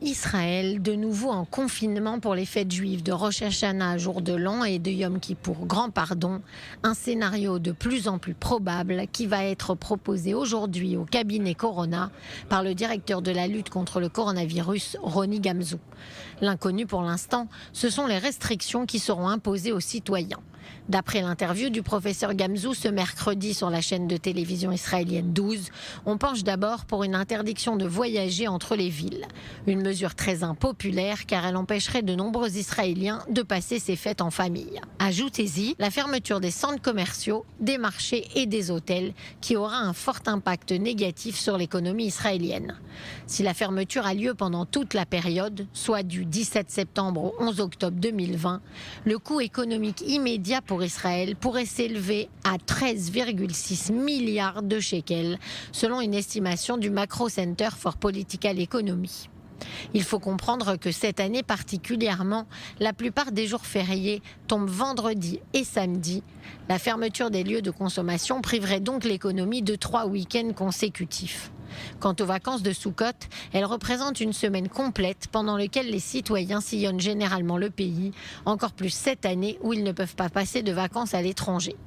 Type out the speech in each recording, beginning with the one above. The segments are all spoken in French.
Israël, de nouveau en confinement pour les fêtes juives de Rosh Hashanah, jour de l'an, et de Yom Kippour, grand pardon. Un scénario de plus en plus probable qui va être proposé aujourd'hui au cabinet Corona par le directeur de la lutte contre le coronavirus, Roni Gamzou. L'inconnu pour l'instant, ce sont les restrictions qui seront imposées aux citoyens. D'après l'interview du professeur Gamzou ce mercredi sur la chaîne de télévision israélienne 12, on penche d'abord pour une interdiction de voyager entre les villes. Une mesure très impopulaire car elle empêcherait de nombreux Israéliens de passer ces fêtes en famille. Ajoutez-y la fermeture des centres commerciaux, des marchés et des hôtels qui aura un fort impact négatif sur l'économie israélienne. Si la fermeture a lieu pendant toute la période, soit du 17 septembre au 11 octobre 2020, le coût économique immédiat pour Israël pourrait s'élever à 13,6 milliards de shekels, selon une estimation du Macro Center for Political Economy. Il faut comprendre que cette année particulièrement, la plupart des jours fériés tombent vendredi et samedi. La fermeture des lieux de consommation priverait donc l'économie de 3 week-ends consécutifs. Quant aux vacances de Soukhot, elles représentent une semaine complète pendant laquelle les citoyens sillonnent généralement le pays, encore plus cette année où ils ne peuvent pas passer de vacances à l'étranger.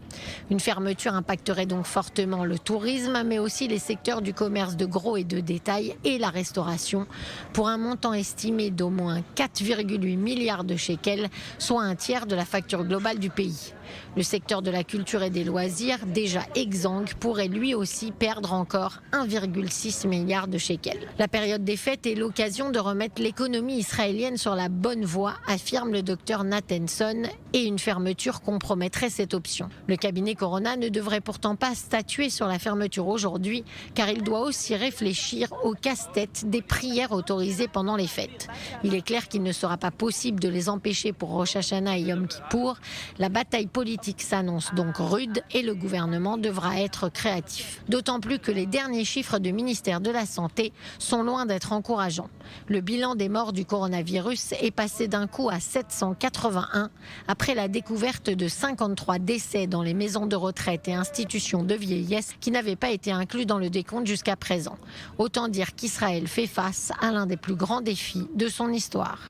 Une fermeture impacterait donc fortement le tourisme, mais aussi les secteurs du commerce de gros et de détail et la restauration, pour un montant estimé d'au moins 4,8 milliards de shekels, soit un tiers de la facture globale du pays. Le secteur de la culture et des loisirs, déjà exsangue, pourrait lui aussi perdre encore 1,6 milliard de shekels. La période des fêtes est l'occasion de remettre l'économie israélienne sur la bonne voie, affirme le docteur Nathanson, et une fermeture compromettrait cette option. Le cabinet Corona ne devrait pourtant pas statuer sur la fermeture aujourd'hui, car il doit aussi réfléchir au casse-tête des prières autorisées pendant les fêtes. Il est clair qu'il ne sera pas possible de les empêcher pour Rosh Hashanah et Yom Kippour. La bataille politique s'annonce donc rude et le gouvernement devra être créatif. D'autant plus que les derniers chiffres du ministère de la Santé sont loin d'être encourageants. Le bilan des morts du coronavirus est passé d'un coup à 781 après la découverte de 53 décès dans les maisons de retraite et institutions de vieillesse qui n'avaient pas été inclus dans le décompte jusqu'à présent. Autant dire qu'Israël fait face à l'un des plus grands défis de son histoire.